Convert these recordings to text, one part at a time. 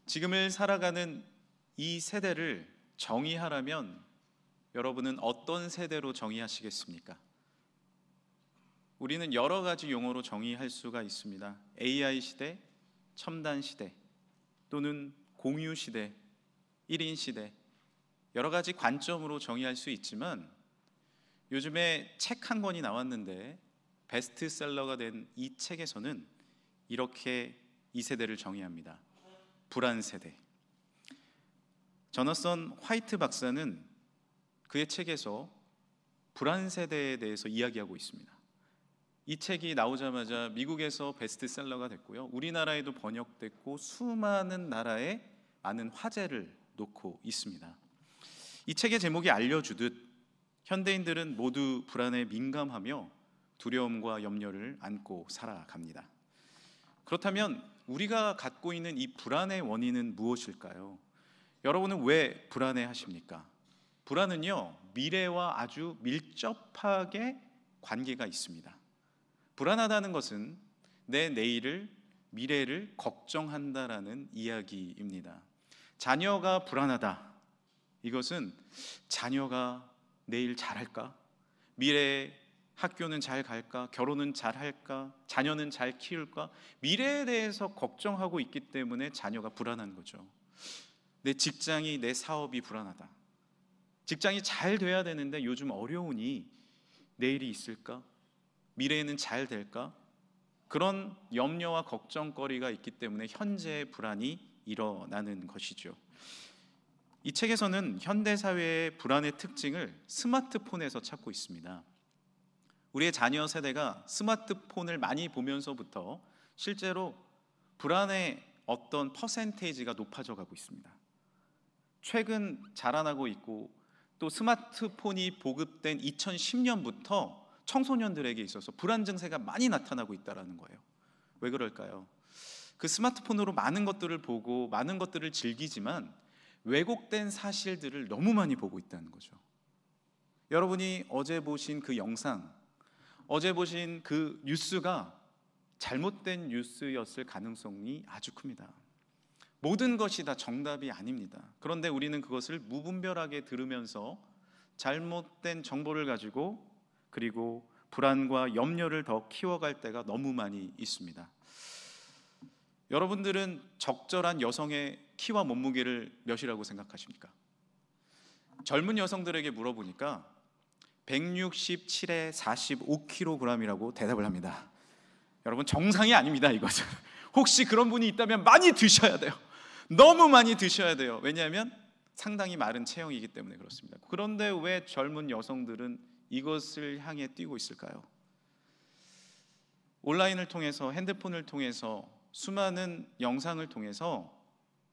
지금을 살아가는 이 세대를 정의하라면 여러분은 어떤 세대로 정의하시겠습니까? 우리는 여러 가지 용어로 정의할 수가 있습니다. AI 시대, 첨단 시대, 또는 공유 시대, 1인 시대, 여러 가지 관점으로 정의할 수 있지만 요즘에 책 한 권이 나왔는데 베스트셀러가 된 이 책에서는 이렇게 이 세대를 정의합니다. 불안 세대. 저너선 화이트 박사는 그의 책에서 불안 세대에 대해서 이야기하고 있습니다. 이 책이 나오자마자 미국에서 베스트셀러가 됐고요, 우리나라에도 번역됐고 수많은 나라에 많은 화제를 놓고 있습니다. 이 책의 제목이 알려주듯 현대인들은 모두 불안에 민감하며 두려움과 염려를 안고 살아갑니다. 그렇다면 우리가 갖고 있는 이 불안의 원인은 무엇일까요? 여러분은 왜 불안해하십니까? 불안은요, 미래와 아주 밀접하게 관계가 있습니다. 불안하다는 것은 내 내일을, 미래를 걱정한다라는 이야기입니다. 자녀가 불안하다. 이것은 자녀가 내일 잘할까? 미래에 학교는 잘 갈까? 결혼은 잘 할까? 자녀는 잘 키울까? 미래에 대해서 걱정하고 있기 때문에 자녀가 불안한 거죠. 내 직장이, 내 사업이 불안하다. 직장이 잘 돼야 되는데 요즘 어려우니 내일이 있을까? 미래에는 잘 될까? 그런 염려와 걱정거리가 있기 때문에 현재의 불안이 일어나는 것이죠. 이 책에서는 현대사회의 불안의 특징을 스마트폰에서 찾고 있습니다. 우리의 자녀 세대가 스마트폰을 많이 보면서부터 실제로 불안의 어떤 퍼센테이지가 높아져 가고 있습니다. 최근 자라나고 있고, 또 스마트폰이 보급된 2010년부터 청소년들에게 있어서 불안 증세가 많이 나타나고 있다는 거예요. 왜 그럴까요? 그 스마트폰으로 많은 것들을 보고 많은 것들을 즐기지만 왜곡된 사실들을 너무 많이 보고 있다는 거죠. 여러분이 어제 보신 그 영상, 어제 보신 그 뉴스가 잘못된 뉴스였을 가능성이 아주 큽니다. 모든 것이 다 정답이 아닙니다. 그런데 우리는 그것을 무분별하게 들으면서 잘못된 정보를 가지고, 그리고 불안과 염려를 더 키워갈 때가 너무 많이 있습니다. 여러분들은 적절한 여성의 키와 몸무게를 몇이라고 생각하십니까? 젊은 여성들에게 물어보니까 167에 45kg이라고 대답을 합니다. 여러분, 정상이 아닙니다. 이것은 혹시 그런 분이 있다면 많이 드셔야 돼요. 너무 많이 드셔야 돼요. 왜냐하면 상당히 마른 체형이기 때문에 그렇습니다. 그런데 왜 젊은 여성들은 이것을 향해 뛰고 있을까요? 온라인을 통해서, 핸드폰을 통해서, 수많은 영상을 통해서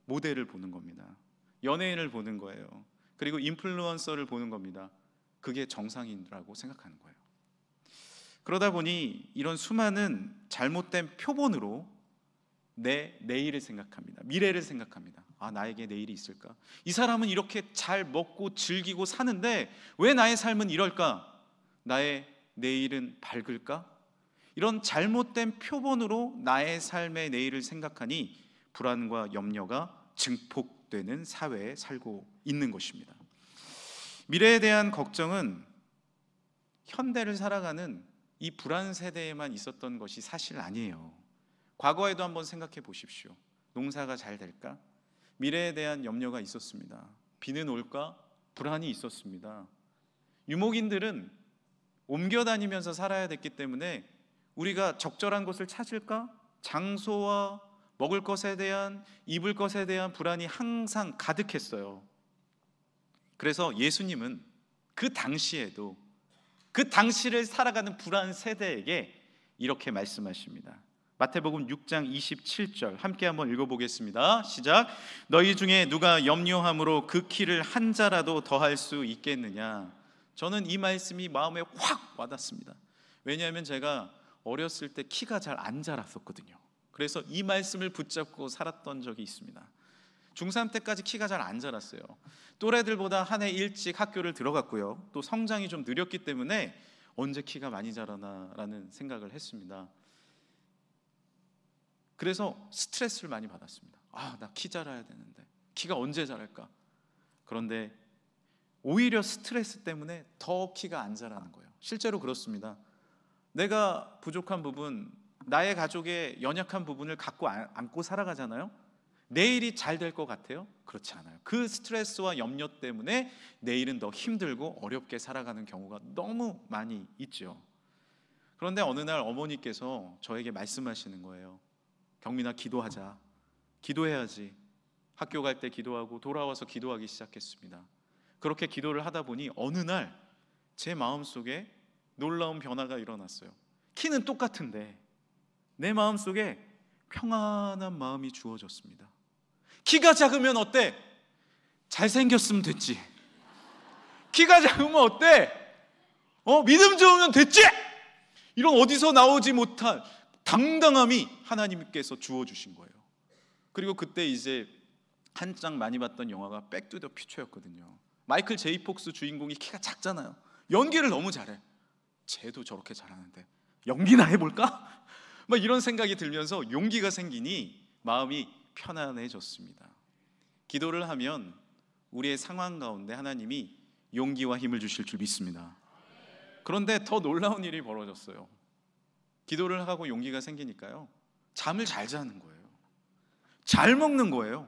모델을 보는 겁니다. 연예인을 보는 거예요. 그리고 인플루언서를 보는 겁니다. 그게 정상이라고 생각하는 거예요. 그러다 보니 이런 수많은 잘못된 표본으로 내 내일을 생각합니다. 미래를 생각합니다. 아, 나에게 내일이 있을까? 이 사람은 이렇게 잘 먹고 즐기고 사는데 왜 나의 삶은 이럴까? 나의 내일은 밝을까? 이런 잘못된 표본으로 나의 삶의 내일을 생각하니 불안과 염려가 증폭되는 사회에 살고 있는 것입니다. 미래에 대한 걱정은 현대를 살아가는 이 불안 세대에만 있었던 것이 사실 아니에요. 과거에도 한번 생각해 보십시오. 농사가 잘 될까? 미래에 대한 염려가 있었습니다. 비는 올까? 불안이 있었습니다. 유목인들은 옮겨 다니면서 살아야 됐기 때문에 우리가 적절한 곳을 찾을까? 장소와 먹을 것에 대한, 입을 것에 대한 불안이 항상 가득했어요. 그래서 예수님은 그 당시에도 그 당시를 살아가는 불안 세대에게 이렇게 말씀하십니다. 마태복음 6장 27절 함께 한번 읽어보겠습니다. 시작. 너희 중에 누가 염려함으로 그 키를 한 자라도 더할 수 있겠느냐. 저는 이 말씀이 마음에 확 와닿습니다. 왜냐하면 제가 어렸을 때 키가 잘 안 자랐었거든요. 그래서 이 말씀을 붙잡고 살았던 적이 있습니다. 중3 때까지 키가 잘 안 자랐어요. 또래들보다 한 해 일찍 학교를 들어갔고요, 또 성장이 좀 느렸기 때문에 언제 키가 많이 자라나라는 생각을 했습니다. 그래서 스트레스를 많이 받았습니다. 나 키 자라야 되는데 키가 언제 자랄까? 그런데 오히려 스트레스 때문에 더 키가 안 자라는 거예요. 실제로 그렇습니다. 내가 부족한 부분, 나의 가족의 연약한 부분을 갖고 안고 살아가잖아요. 내일이 잘 될 것 같아요? 그렇지 않아요. 그 스트레스와 염려 때문에 내일은 더 힘들고 어렵게 살아가는 경우가 너무 많이 있죠. 그런데 어느 날 어머니께서 저에게 말씀하시는 거예요. 경민아, 기도하자. 기도해야지. 학교 갈 때 기도하고 돌아와서 기도하기 시작했습니다. 그렇게 기도를 하다 보니 어느 날 제 마음속에 놀라운 변화가 일어났어요. 키는 똑같은데 내 마음속에 평안한 마음이 주어졌습니다. 키가 작으면 어때? 잘생겼으면 됐지. 키가 작으면 어때? 믿음 좋으면 됐지. 이런 어디서 나오지 못한 당당함이 하나님께서 주어주신 거예요. 그리고 그때 이제 한창 많이 봤던 영화가 백투 더 퓨처였거든요. 마이클 제이 폭스 주인공이 키가 작잖아요. 연기를 너무 잘해. 쟤도 저렇게 잘하는데 연기나 해볼까? 막 이런 생각이 들면서 용기가 생기니 마음이 편안해졌습니다. 기도를 하면 우리의 상황 가운데 하나님이 용기와 힘을 주실 줄 믿습니다. 그런데 더 놀라운 일이 벌어졌어요. 기도를 하고 용기가 생기니까요, 잠을 잘 자는 거예요. 잘 먹는 거예요.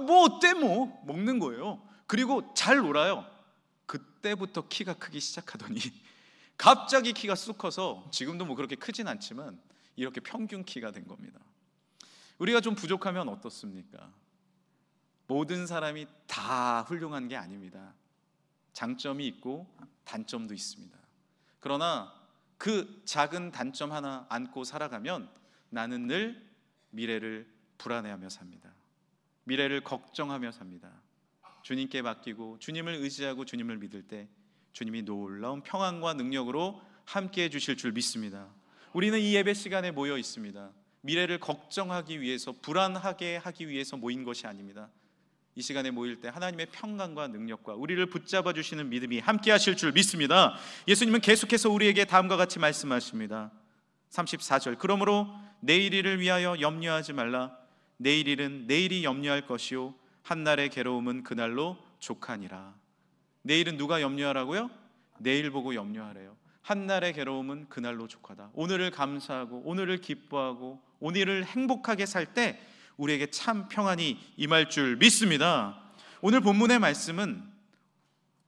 뭐 어때 뭐 먹는 거예요. 그리고 잘 놀아요. 그때부터 키가 크기 시작하더니 갑자기 키가 쑥 커서 지금도 뭐 그렇게 크진 않지만 이렇게 평균 키가 된 겁니다. 우리가 좀 부족하면 어떻습니까? 모든 사람이 다 훌륭한 게 아닙니다. 장점이 있고 단점도 있습니다. 그러나 그 작은 단점 하나 안고 살아가면 나는 늘 미래를 불안해하며 삽니다. 미래를 걱정하며 삽니다. 주님께 맡기고 주님을 의지하고 주님을 믿을 때 주님이 놀라운 평안과 능력으로 함께해 주실 줄 믿습니다. 우리는 이 예배 시간에 모여 있습니다. 미래를 걱정하기 위해서, 불안하게 하기 위해서 모인 것이 아닙니다. 이 시간에 모일 때 하나님의 평강과 능력과 우리를 붙잡아 주시는 믿음이 함께 하실 줄 믿습니다. 예수님은 계속해서 우리에게 다음과 같이 말씀하십니다. 34절, 그러므로 내일 일을 위하여 염려하지 말라. 내일 일은 내일이 염려할 것이요 한날의 괴로움은 그날로 족하니라. 내일은 누가 염려하라고요? 내일 보고 염려하래요. 한날의 괴로움은 그날로 족하다. 오늘을 감사하고 오늘을 기뻐하고 오늘을 행복하게 살 때 우리에게 참 평안이 임할 줄 믿습니다. 오늘 본문의 말씀은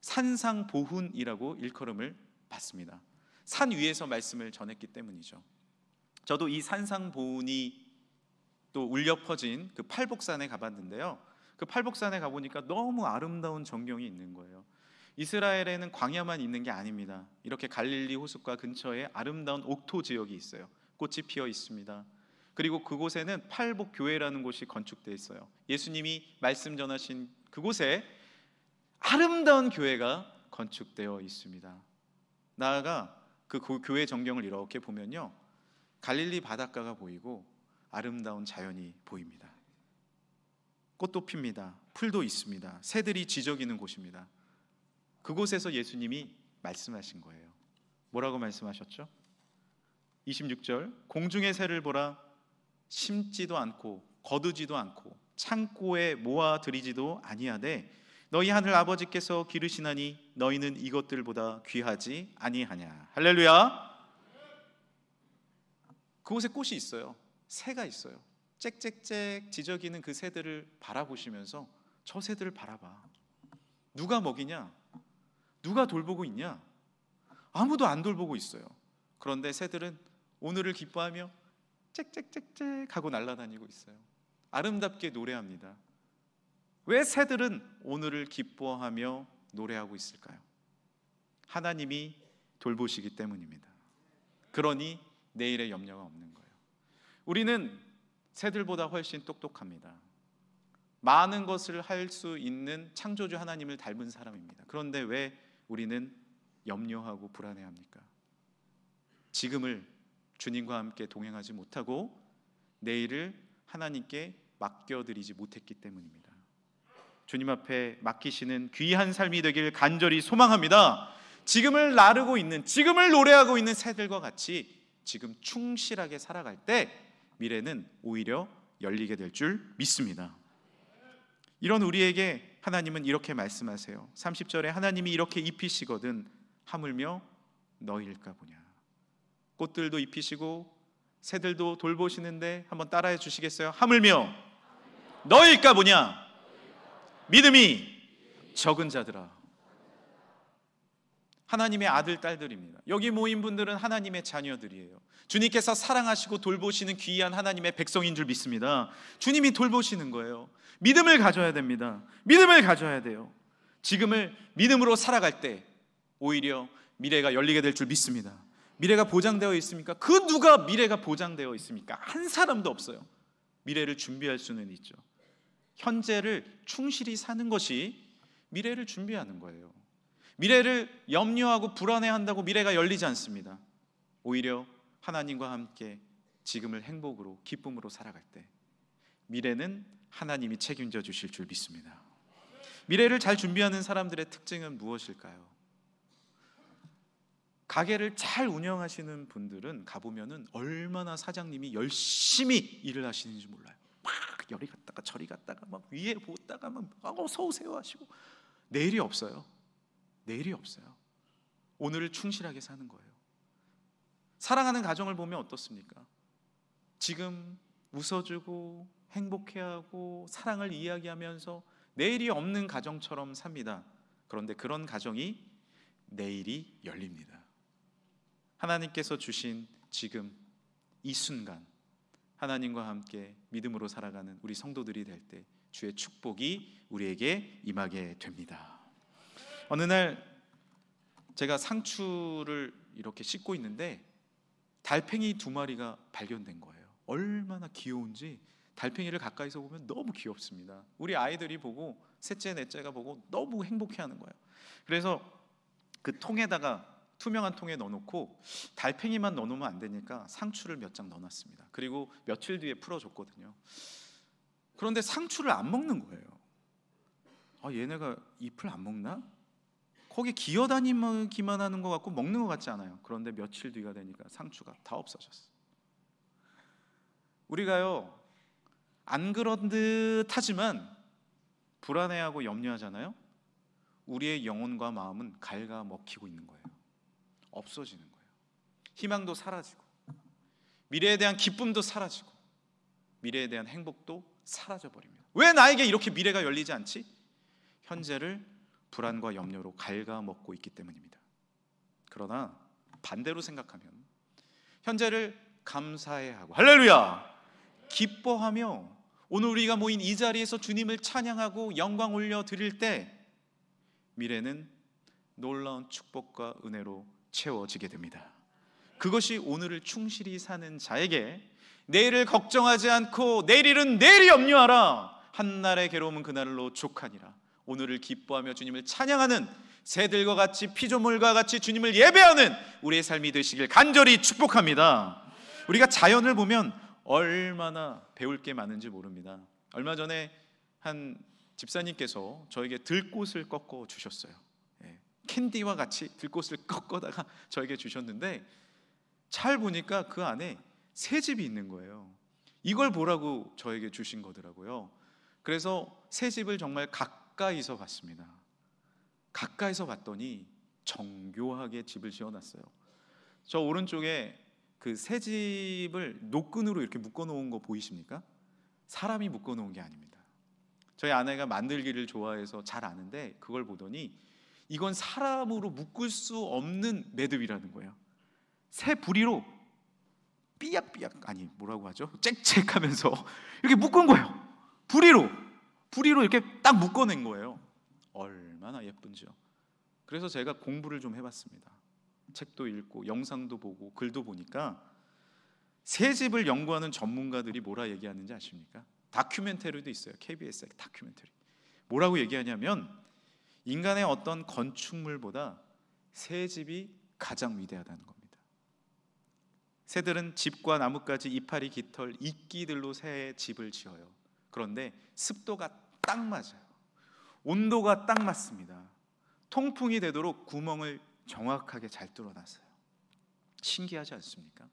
산상보훈이라고 일컬음을 받습니다. 산 위에서 말씀을 전했기 때문이죠. 저도 이 산상보훈이 또 울려 퍼진 그 팔복산에 가봤는데요, 그 팔복산에 가보니까 너무 아름다운 전경이 있는 거예요. 이스라엘에는 광야만 있는 게 아닙니다. 이렇게 갈릴리 호숫가 근처에 아름다운 옥토 지역이 있어요. 꽃이 피어 있습니다. 그리고 그곳에는 팔복교회라는 곳이 건축되어 있어요. 예수님이 말씀 전하신 그곳에 아름다운 교회가 건축되어 있습니다. 나아가 그 교회 전경을 이렇게 보면요, 갈릴리 바닷가가 보이고 아름다운 자연이 보입니다. 꽃도 핍니다. 풀도 있습니다. 새들이 지저귀는 곳입니다. 그곳에서 예수님이 말씀하신 거예요. 뭐라고 말씀하셨죠? 26절, 공중의 새를 보라. 심지도 않고 거두지도 않고 창고에 모아들이지도 아니하되 너희 하늘 아버지께서 기르시나니 너희는 이것들보다 귀하지 아니하냐. 할렐루야. 그곳에 꽃이 있어요. 새가 있어요. 짹짹짹 지저귀는 그 새들을 바라보시면서 저 새들을 바라봐. 누가 먹이냐? 누가 돌보고 있냐? 아무도 안 돌보고 있어요. 그런데 새들은 오늘을 기뻐하며 짹짹짹짹 하고 날아다니고 있어요. 아름답게 노래합니다. 왜 새들은 오늘을 기뻐하며 노래하고 있을까요? 하나님이 돌보시기 때문입니다. 그러니 내일의 염려가 없는 거예요. 우리는 새들보다 훨씬 똑똑합니다. 많은 것을 할 수 있는 창조주 하나님을 닮은 사람입니다. 그런데 왜 우리는 염려하고 불안해합니까? 지금을 주님과 함께 동행하지 못하고 내일을 하나님께 맡겨드리지 못했기 때문입니다. 주님 앞에 맡기시는 귀한 삶이 되길 간절히 소망합니다. 지금을 나르고 있는, 지금을 노래하고 있는 새들과 같이 지금 충실하게 살아갈 때 미래는 오히려 열리게 될 줄 믿습니다. 이런 우리에게 하나님은 이렇게 말씀하세요. 30절에 하나님이 이렇게 입히시거든 하물며 너희일까 보냐. 꽃들도 입히시고 새들도 돌보시는데 한번 따라해 주시겠어요? 하물며 너희일까 보냐. 믿음이 적은 자들아. 하나님의 아들 딸들입니다. 여기 모인 분들은 하나님의 자녀들이에요. 주님께서 사랑하시고 돌보시는 귀한 하나님의 백성인 줄 믿습니다. 주님이 돌보시는 거예요. 믿음을 가져야 됩니다. 믿음을 가져야 돼요. 지금을 믿음으로 살아갈 때 오히려 미래가 열리게 될 줄 믿습니다. 미래가 보장되어 있습니까? 그 누가 미래가 보장되어 있습니까? 한 사람도 없어요. 미래를 준비할 수는 있죠. 현재를 충실히 사는 것이 미래를 준비하는 거예요. 미래를 염려하고 불안해한다고 미래가 열리지 않습니다. 오히려 하나님과 함께 지금을 행복으로 기쁨으로 살아갈 때 미래는 하나님이 책임져 주실 줄 믿습니다. 미래를 잘 준비하는 사람들의 특징은 무엇일까요? 가게를 잘 운영하시는 분들은 가보면은 얼마나 사장님이 열심히 일을 하시는지 몰라요. 막 여리 갔다가 저리 갔다가 막 위에 보다가 막 어서 오세요 하시고 내일이 없어요. 내일이 없어요. 오늘을 충실하게 사는 거예요. 사랑하는 가정을 보면 어떻습니까? 지금 웃어주고 행복해하고 사랑을 이야기하면서 내일이 없는 가정처럼 삽니다. 그런데 그런 가정이 내일이 열립니다. 하나님께서 주신 지금 이 순간 하나님과 함께 믿음으로 살아가는 우리 성도들이 될 때 주의 축복이 우리에게 임하게 됩니다. 어느 날 제가 상추를 이렇게 씻고 있는데 달팽이 2마리가 발견된 거예요. 얼마나 귀여운지 달팽이를 가까이서 보면 너무 귀엽습니다. 우리 아이들이 보고 셋째 넷째가 보고 너무 행복해하는 거예요. 그래서 그 통에다가 투명한 통에 넣어놓고 달팽이만 넣어놓으면 안 되니까 상추를 몇 장 넣어놨습니다. 그리고 며칠 뒤에 풀어줬거든요. 그런데 상추를 안 먹는 거예요. 얘네가 잎을 안 먹나? 거기 기어다니기만 하는 것 같고 먹는 것 같지 않아요. 그런데 며칠 뒤가 되니까 상추가 다 없어졌어요. 우리가요 안 그런 듯 하지만 불안해하고 염려하잖아요. 우리의 영혼과 마음은 갉아먹히고 있는 거예요. 없어지는 거예요. 희망도 사라지고 미래에 대한 기쁨도 사라지고 미래에 대한 행복도 사라져버립니다. 왜 나에게 이렇게 미래가 열리지 않지? 현재를 불안과 염려로 갉아먹고 있기 때문입니다. 그러나 반대로 생각하면 현재를 감사해하고 할렐루야 기뻐하며 오늘 우리가 모인 이 자리에서 주님을 찬양하고 영광 올려드릴 때 미래는 놀라운 축복과 은혜로 채워지게 됩니다. 그것이 오늘을 충실히 사는 자에게 내일을 걱정하지 않고 내일은 내일이 염려하라 한날의 괴로움은 그날로 족하니라 오늘을 기뻐하며 주님을 찬양하는 새들과 같이 피조물과 같이 주님을 예배하는 우리의 삶이 되시길 간절히 축복합니다. 우리가 자연을 보면 얼마나 배울 게 많은지 모릅니다. 얼마 전에 한 집사님께서 저에게 들꽃을 꺾어 주셨어요. 캔디와 같이 들꽃을 꺾어다가 저에게 주셨는데 잘 보니까 그 안에 새집이 있는 거예요. 이걸 보라고 저에게 주신 거더라고요. 그래서 새집을 정말 가까이서 봤습니다. 가까이서 봤더니 정교하게 집을 지어놨어요. 저 오른쪽에 그 새집을 노끈으로 이렇게 묶어놓은 거 보이십니까? 사람이 묶어놓은 게 아닙니다. 저희 아내가 만들기를 좋아해서 잘 아는데 그걸 보더니 이건 사람으로 묶을 수 없는 매듭이라는 거예요. 새 부리로 삐약삐약 아니 뭐라고 하죠? 짹짹하면서 이렇게 묶은 거예요. 부리로 이렇게 딱 묶어낸 거예요. 얼마나 예쁜지요. 그래서 제가 공부를 좀 해봤습니다. 책도 읽고 영상도 보고 글도 보니까 새집을 연구하는 전문가들이 뭐라 얘기하는지 아십니까? 다큐멘터리도 있어요. KBS의 다큐멘터리. 뭐라고 얘기하냐면 인간의 어떤 건축물보다 새집이 가장 위대하다는 겁니다. 새들은 집과 나뭇가지, 이파리, 깃털, 이끼들로 새 집을 지어요. 그런데 습도가 딱 맞아요. 온도가 딱 맞습니다. 통풍이 되도록 구멍을 정확하게 잘 뚫어놨어요. 신기하지 않습니까?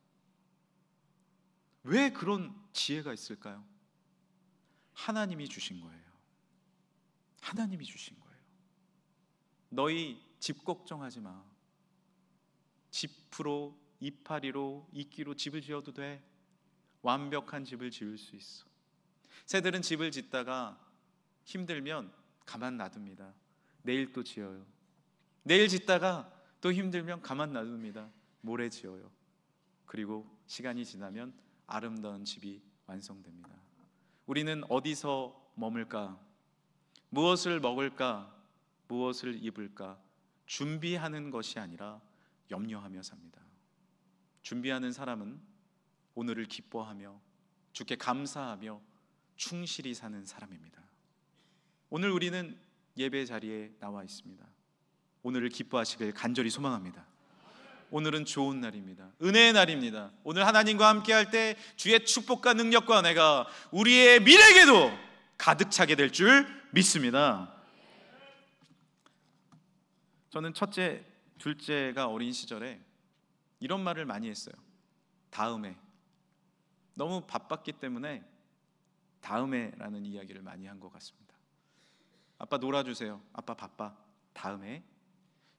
왜 그런 지혜가 있을까요? 하나님이 주신 거예요. 하나님이 주신 거예요. 너희 집 걱정하지 마. 집으로, 이파리로, 이끼로 집을 지어도 돼. 완벽한 집을 지을 수 있어. 새들은 집을 짓다가 힘들면 가만 놔둡니다. 내일 또 지어요. 내일 짓다가 또 힘들면 가만 놔둡니다. 모레 지어요. 그리고 시간이 지나면 아름다운 집이 완성됩니다. 우리는 어디서 머물까? 무엇을 먹을까? 무엇을 입을까? 준비하는 것이 아니라 염려하며 삽니다. 준비하는 사람은 오늘을 기뻐하며 주께 감사하며 충실히 사는 사람입니다. 오늘 우리는 예배 자리에 나와 있습니다. 오늘을 기뻐하시길 간절히 소망합니다. 오늘은 좋은 날입니다. 은혜의 날입니다. 오늘 하나님과 함께 할 때 주의 축복과 능력과 은혜가 우리의 미래에게도 가득 차게 될 줄 믿습니다. 저는 첫째, 둘째가 어린 시절에 이런 말을 많이 했어요. 다음에. 너무 바빴기 때문에 다음에라는 이야기를 많이 한 것 같습니다. 아빠 놀아주세요. 아빠 바빠. 다음에.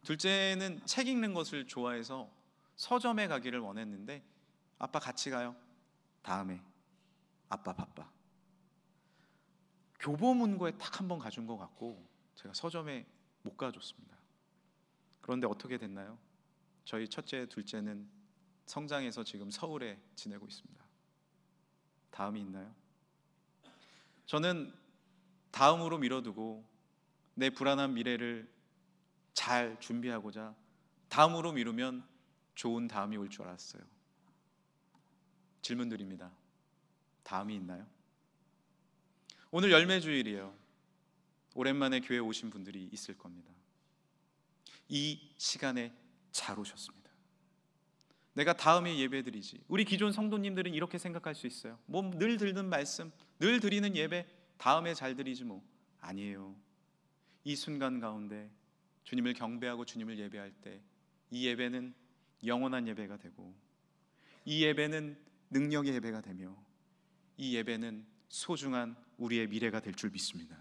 둘째는 책 읽는 것을 좋아해서 서점에 가기를 원했는데 아빠 같이 가요. 다음에. 아빠 바빠. 교보문고에 딱 한 번 가준 것 같고 제가 서점에 못 가줬습니다. 그런데 어떻게 됐나요? 저희 첫째, 둘째는 성장해서 지금 서울에 지내고 있습니다. 다음이 있나요? 저는 다음으로 미뤄두고 내 불안한 미래를 잘 준비하고자 다음으로 미루면 좋은 다음이 올 줄 알았어요. 질문 드립니다. 다음이 있나요? 오늘 열매주일이에요. 오랜만에 교회 오신 분들이 있을 겁니다. 이 시간에 잘 오셨습니다. 내가 다음에 예배드리지. 우리 기존 성도님들은 이렇게 생각할 수 있어요. 뭐 늘 듣는 말씀, 늘 드리는 예배 다음에 잘 드리지 뭐. 아니에요. 이 순간 가운데 주님을 경배하고 주님을 예배할 때 이 예배는 영원한 예배가 되고 이 예배는 능력의 예배가 되며 이 예배는 소중한 우리의 미래가 될 줄 믿습니다.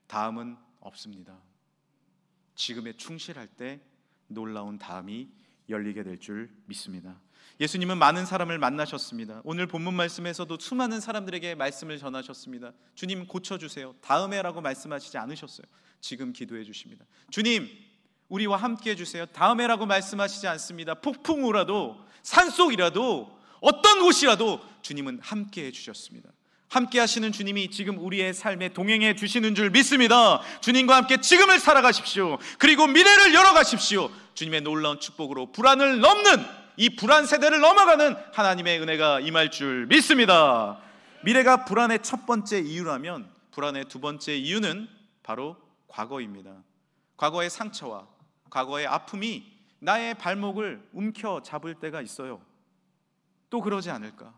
다음은 없습니다. 지금에 충실할 때 놀라운 다음이 열리게 될 줄 믿습니다. 예수님은 많은 사람을 만나셨습니다. 오늘 본문 말씀에서도 수많은 사람들에게 말씀을 전하셨습니다. 주님 고쳐주세요. 다음에라고 말씀하시지 않으셨어요. 지금 기도해 주십니다. 주님 우리와 함께 해주세요. 다음에라고 말씀하시지 않습니다. 폭풍우라도 산속이라도 어떤 곳이라도 주님은 함께 해주셨습니다. 함께 하시는 주님이 지금 우리의 삶에 동행해 주시는 줄 믿습니다. 주님과 함께 지금을 살아가십시오. 그리고 미래를 열어가십시오. 주님의 놀라운 축복으로 불안을 넘는 이 불안 세대를 넘어가는 하나님의 은혜가 임할 줄 믿습니다. 미래가 불안의 첫 번째 이유라면 불안의 두 번째 이유는 바로 과거입니다. 과거의 상처와 과거의 아픔이 나의 발목을 움켜잡을 때가 있어요. 또 그러지 않을까?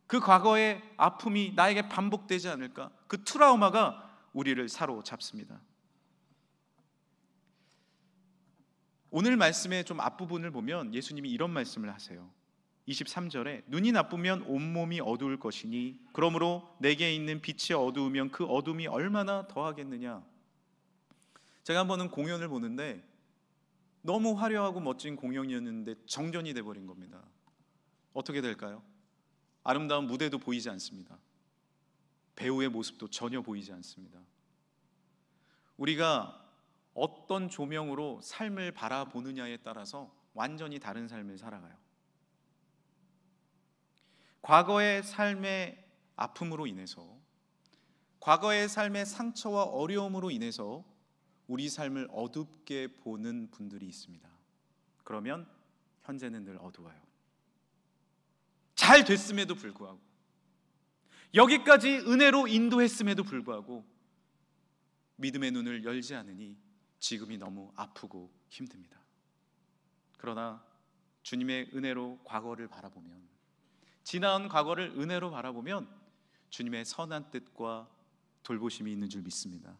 그 과거의 아픔이 나에게 반복되지 않을까? 그 트라우마가 우리를 사로잡습니다. 오늘 말씀의 좀 앞부분을 보면 예수님이 이런 말씀을 하세요. 23절에 눈이 나쁘면 온몸이 어두울 것이니 그러므로 내게 있는 빛이 어두우면 그 어둠이 얼마나 더하겠느냐. 제가 한 번은 공연을 보는데 너무 화려하고 멋진 공연이었는데 정전이 돼버린 겁니다. 어떻게 될까요? 아름다운 무대도 보이지 않습니다. 배우의 모습도 전혀 보이지 않습니다. 우리가 어떤 조명으로 삶을 바라보느냐에 따라서 완전히 다른 삶을 살아가요. 과거의 삶의 아픔으로 인해서, 과거의 삶의 상처와 어려움으로 인해서 우리 삶을 어둡게 보는 분들이 있습니다. 그러면 현재는 늘 어두워요. 잘 됐음에도 불구하고, 여기까지 은혜로 인도했음에도 불구하고 믿음의 눈을 열지 않으니 지금이 너무 아프고 힘듭니다. 그러나 주님의 은혜로 과거를 바라보면, 지나온 과거를 은혜로 바라보면 주님의 선한 뜻과 돌보심이 있는 줄 믿습니다.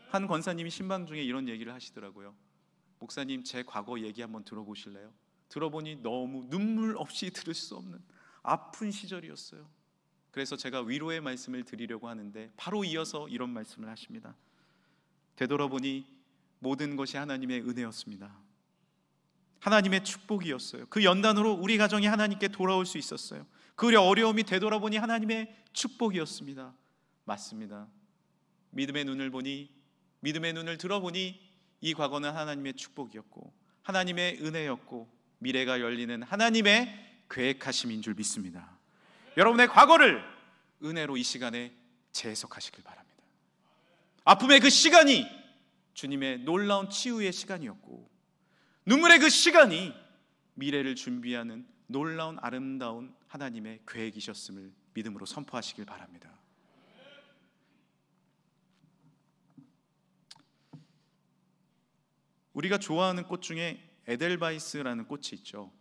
한 권사님이 신방 중에 이런 얘기를 하시더라고요. 목사님, 제 과거 얘기 한번 들어보실래요? 들어보니 너무 눈물 없이 들을 수 없는 아픈 시절이었어요. 그래서 제가 위로의 말씀을 드리려고 하는데 바로 이어서 이런 말씀을 하십니다. 되돌아보니 모든 것이 하나님의 은혜였습니다. 하나님의 축복이었어요. 그 연단으로 우리 가정이 하나님께 돌아올 수 있었어요. 그 어려움이 되돌아보니 하나님의 축복이었습니다. 맞습니다. 믿음의 눈을 보니, 믿음의 눈을 들어보니 이 과거는 하나님의 축복이었고 하나님의 은혜였고 미래가 열리는 하나님의 계획하심인 줄 믿습니다. 여러분의 과거를 은혜로 이 시간에 재해석하시길 바랍니다. 아픔의 그 시간이 주님의 놀라운 치유의 시간이었고 눈물의 그 시간이 미래를 준비하는 놀라운 아름다운 하나님의 계획이셨음을 믿음으로 선포하시길 바랍니다. 우리가 좋아하는 꽃 중에 에델바이스라는 꽃이 있죠.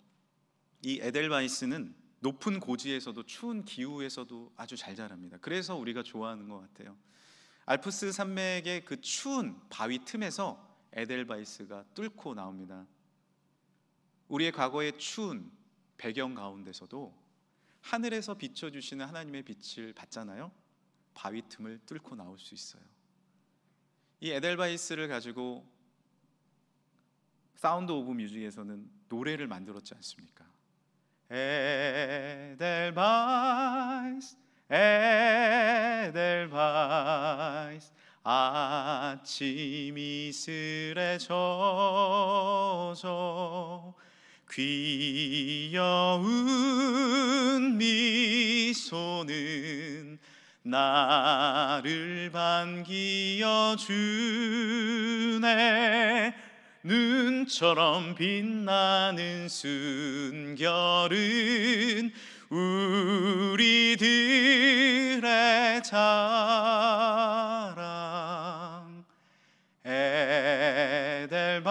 이 에델바이스는 높은 고지에서도 추운 기후에서도 아주 잘 자랍니다. 그래서 우리가 좋아하는 것 같아요. 알프스 산맥의 그 추운 바위 틈에서 에델바이스가 뚫고 나옵니다. 우리의 과거의 추운 배경 가운데서도 하늘에서 비춰주시는 하나님의 빛을 받잖아요. 바위 틈을 뚫고 나올 수 있어요. 이 에델바이스를 가지고 사운드 오브 뮤직에서는 노래를 만들었지 않습니까? 에델바이스 에델바이스 아침 이슬에 젖어 귀여운 미소는 나를 반기여 주네. 눈처럼 빛나는 순결은 우리들의 자랑. 에델바이스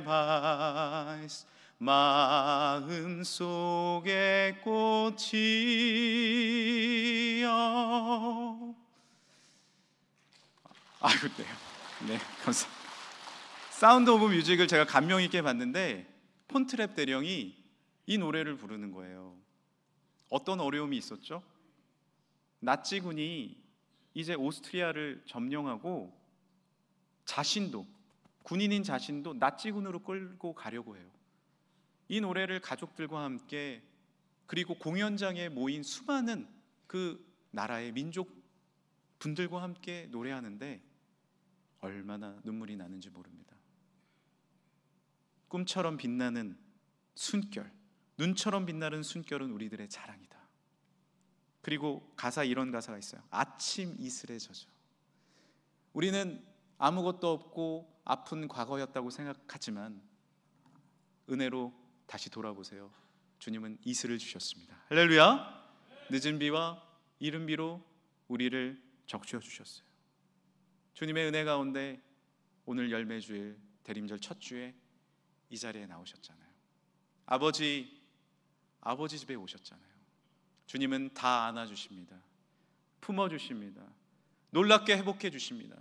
에델바이스 마음속의 꽃이여. 아이고, 네, 감사합니다. 사운드 오브 뮤직을 제가 감명 있게 봤는데 폰트랩 대령이 이 노래를 부르는 거예요. 어떤 어려움이 있었죠? 나치군이 이제 오스트리아를 점령하고 자신도, 군인인 자신도 나치군으로 끌고 가려고 해요. 이 노래를 가족들과 함께, 그리고 공연장에 모인 수많은 그 나라의 민족 분들과 함께 노래하는데 얼마나 눈물이 나는지 모릅니다. 꿈처럼 빛나는 순결, 눈처럼 빛나는 순결은 우리들의 자랑이다. 그리고 가사, 이런 가사가 있어요. 아침 이슬에 젖어. 우리는 아무것도 없고 아픈 과거였다고 생각하지만 은혜로 다시 돌아보세요. 주님은 이슬을 주셨습니다. 할렐루야. 늦은 비와 이른 비로 우리를 적셔 주셨어요. 주님의 은혜 가운데 오늘 열매주일 대림절 첫 주에 이 자리에 나오셨잖아요. 아버지 집에 오셨잖아요. 주님은 다 안아주십니다. 품어주십니다. 놀랍게 회복해 주십니다.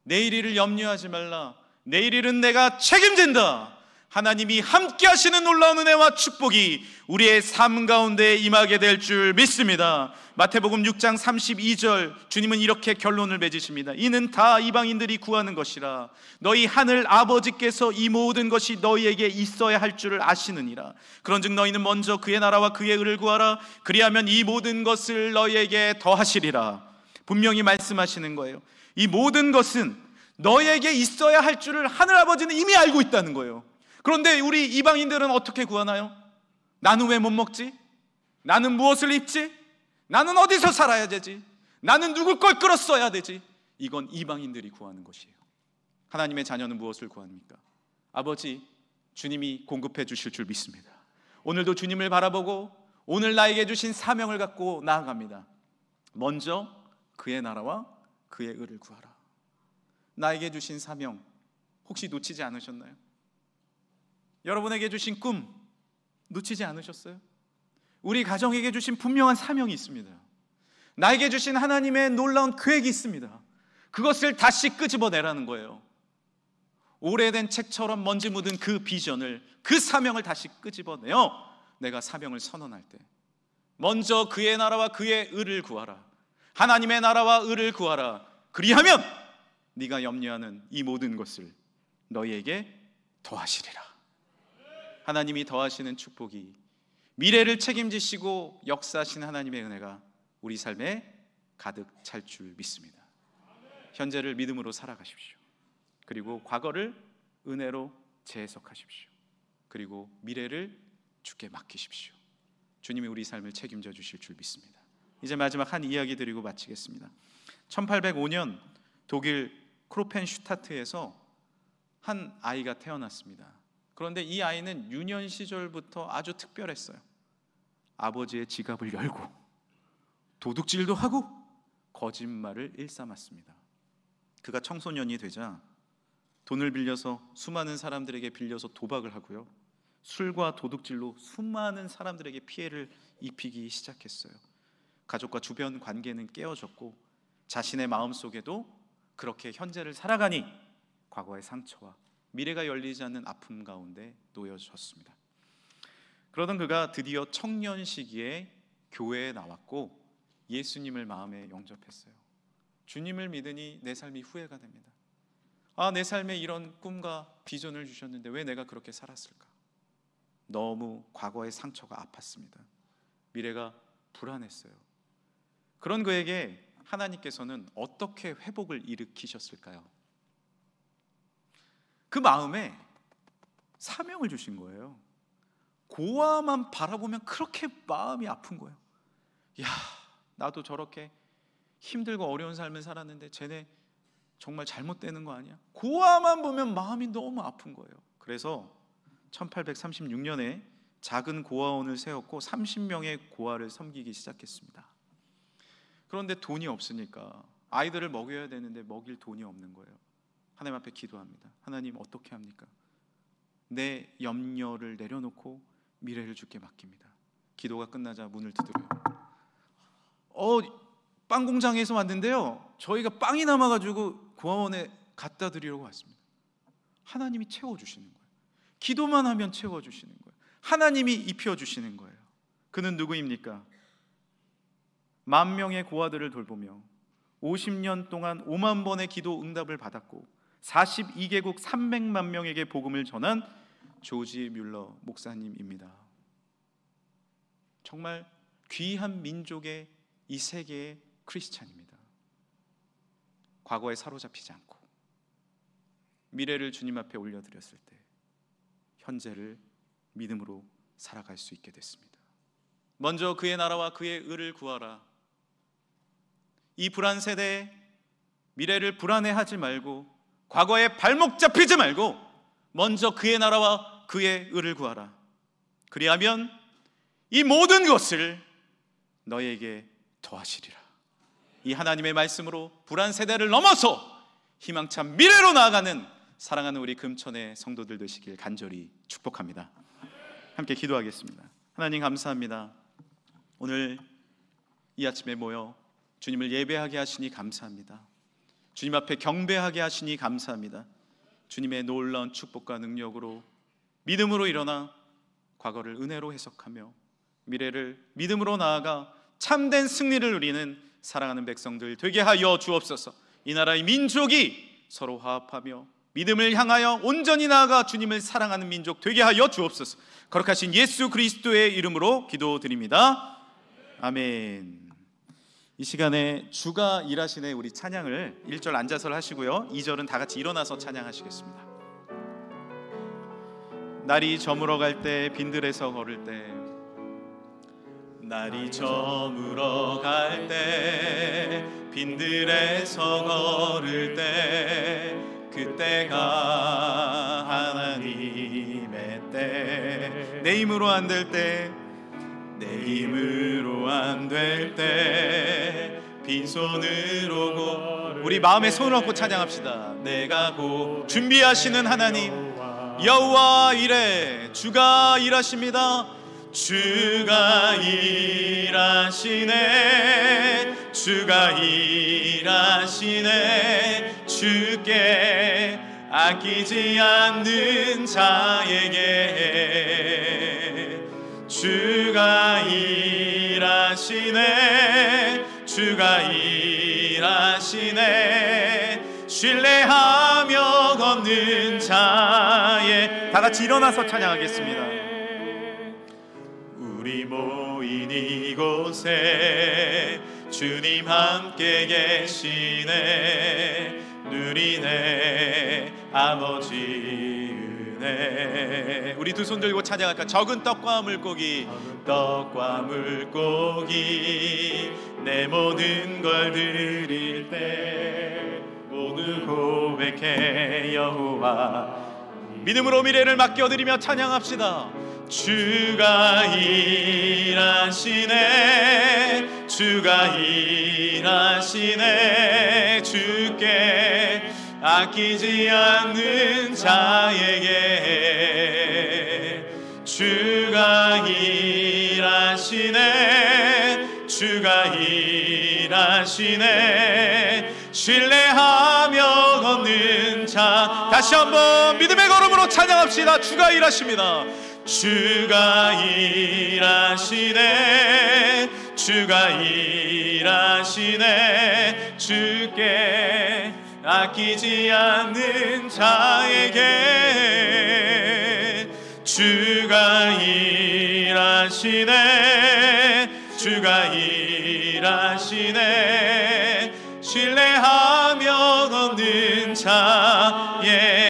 내일 일을 염려하지 말라. 내일 일은 내가 책임진다. 하나님이 함께 하시는 놀라운 은혜와 축복이 우리의 삶 가운데 임하게 될 줄 믿습니다. 마태복음 6장 32절 주님은 이렇게 결론을 맺으십니다. 이는 다 이방인들이 구하는 것이라. 너희 하늘 아버지께서 이 모든 것이 너희에게 있어야 할 줄을 아시느니라. 그런즉 너희는 먼저 그의 나라와 그의 의를 구하라. 그리하면 이 모든 것을 너희에게 더하시리라. 분명히 말씀하시는 거예요. 이 모든 것은 너희에게 있어야 할 줄을 하늘아버지는 이미 알고 있다는 거예요. 그런데 우리 이방인들은 어떻게 구하나요? 나는 왜 못 먹지? 나는 무엇을 입지? 나는 어디서 살아야 되지? 나는 누굴 걸 끌었어야 되지? 이건 이방인들이 구하는 것이에요. 하나님의 자녀는 무엇을 구합니까? 아버지, 주님이 공급해 주실 줄 믿습니다. 오늘도 주님을 바라보고 오늘 나에게 주신 사명을 갖고 나아갑니다. 먼저 그의 나라와 그의 의를 구하라. 나에게 주신 사명 혹시 놓치지 않으셨나요? 여러분에게 주신 꿈 놓치지 않으셨어요? 우리 가정에게 주신 분명한 사명이 있습니다. 나에게 주신 하나님의 놀라운 계획이 있습니다. 그것을 다시 끄집어내라는 거예요. 오래된 책처럼 먼지 묻은 그 비전을, 그 사명을 다시 끄집어내어 내가 사명을 선언할 때 먼저 그의 나라와 그의 의를 구하라. 하나님의 나라와 의를 구하라. 그리하면 네가 염려하는 이 모든 것을 너희에게 더하시리라. 하나님이 더하시는 축복이, 미래를 책임지시고 역사하신 하나님의 은혜가 우리 삶에 가득 찰 줄 믿습니다. 현재를 믿음으로 살아가십시오. 그리고 과거를 은혜로 재해석하십시오. 그리고 미래를 주께 맡기십시오. 주님이 우리 삶을 책임져 주실 줄 믿습니다. 이제 마지막 한 이야기 드리고 마치겠습니다. 1805년 독일 크로펜슈타트에서 한 아이가 태어났습니다. 그런데 이 아이는 유년 시절부터 아주 특별했어요. 아버지의 지갑을 열고 도둑질도 하고 거짓말을 일삼았습니다. 그가 청소년이 되자 돈을 빌려서 수많은 사람들에게 빌려서 도박을 하고요, 술과 도둑질로 수많은 사람들에게 피해를 입히기 시작했어요. 가족과 주변 관계는 깨어졌고 자신의 마음속에도 그렇게 현재를 살아가니 과거의 상처와 미래가 열리지 않는 아픔 가운데 놓여졌습니다. 그러던 그가 드디어 청년 시기에 교회에 나왔고 예수님을 마음에 영접했어요. 주님을 믿으니 내 삶이 후회가 됩니다. 내 삶에 이런 꿈과 비전을 주셨는데 왜 내가 그렇게 살았을까? 너무 과거의 상처가 아팠습니다. 미래가 불안했어요. 그런 그에게 하나님께서는 어떻게 회복을 일으키셨을까요? 그 마음에 사명을 주신 거예요. 고아만 바라보면 그렇게 마음이 아픈 거예요. 야, 나도 저렇게 힘들고 어려운 삶을 살았는데 쟤네 정말 잘못되는 거 아니야? 고아만 보면 마음이 너무 아픈 거예요. 그래서 1836년에 작은 고아원을 세웠고 30명의 고아를 섬기기 시작했습니다. 그런데 돈이 없으니까 아이들을 먹여야 되는데 먹일 돈이 없는 거예요. 하나님 앞에 기도합니다. 하나님, 어떻게 합니까? 내 염려를 내려놓고 미래를 주께 맡깁니다. 기도가 끝나자 문을 두드려요. 빵 공장에서 왔는데요, 저희가 빵이 남아가지고 고아원에 갖다 드리려고 왔습니다. 하나님이 채워주시는 거예요. 기도만 하면 채워주시는 거예요. 하나님이 입혀주시는 거예요. 그는 누구입니까? 10,000명의 고아들을 돌보며 50년 동안 5만 번의 기도 응답을 받았고 42개국 300만 명에게 복음을 전한 조지 뮬러 목사님입니다. 정말 귀한 민족의 이 세계의 크리스찬입니다. 과거에 사로잡히지 않고 미래를 주님 앞에 올려드렸을 때 현재를 믿음으로 살아갈 수 있게 됐습니다. 먼저 그의 나라와 그의 의를 구하라. 이 불안 세대에 미래를 불안해하지 말고 과거에 발목 잡히지 말고 먼저 그의 나라와 그의 의를 구하라. 그리하면 이 모든 것을 너에게 더하시리라. 이 하나님의 말씀으로 불안 세대를 넘어서 희망찬 미래로 나아가는 사랑하는 우리 금천의 성도들 되시길 간절히 축복합니다. 함께 기도하겠습니다. 하나님, 감사합니다. 오늘 이 아침에 모여 주님을 예배하게 하시니 감사합니다. 주님 앞에 경배하게 하시니 감사합니다. 주님의 놀라운 축복과 능력으로 믿음으로 일어나 과거를 은혜로 해석하며 미래를 믿음으로 나아가 참된 승리를 누리는 사랑하는 백성들 되게 하여 주옵소서. 이 나라의 민족이 서로 화합하며 믿음을 향하여 온전히 나아가 주님을 사랑하는 민족 되게 하여 주옵소서. 거룩하신 예수 그리스도의 이름으로 기도드립니다. 아멘. 이 시간에 주가 일하시네 우리 찬양을 1절 앉아서 하시고요, 2절은 다 같이 일어나서 찬양하시겠습니다. 날이 저물어 갈 때 빈들에서 걸을 때, 날이 저물어 갈 때 빈들에서 걸을 때, 그때가 하나님의 때. 내 힘으로 안 될 때, 내 힘으로 안 될 때 빈손으로 고, 우리 마음에 손을 얹고 찬양합시다. 내가 고 준비하시는 하나님 여호와 이래. 주가 일하십니다. 주가 일하시네. 주가 일하시네. 주께 아끼지 않는 자에게 주가 일하시네 주가 일하시네 신뢰하며 걷는 자의 다 같이 일어나서 찬양하겠습니다. 우리 모인 이곳에 주님 함께 계시네 누리네 아버지 은혜. 우리 두 손 들고 찬양할까? 적은 떡과 물고기 떡과 물고기 내 모든 걸 드릴 때 모두 고백해 여호와 믿음으로 미래를 맡겨드리며 찬양합시다. 주가 일하시네 주가 일하시네 주께 아끼지 않는 자에게 주가 일하시네 주가 일하시네 신뢰하며 걷는 자. 다시 한번 믿음의 걸음으로 찬양합시다. 주가 일하십니다. 주가 일하시네 주가 일하시네 주께 아끼지 않는 자에게 주가 일하시네 주가 일하시네 신뢰하며 걷는 자에게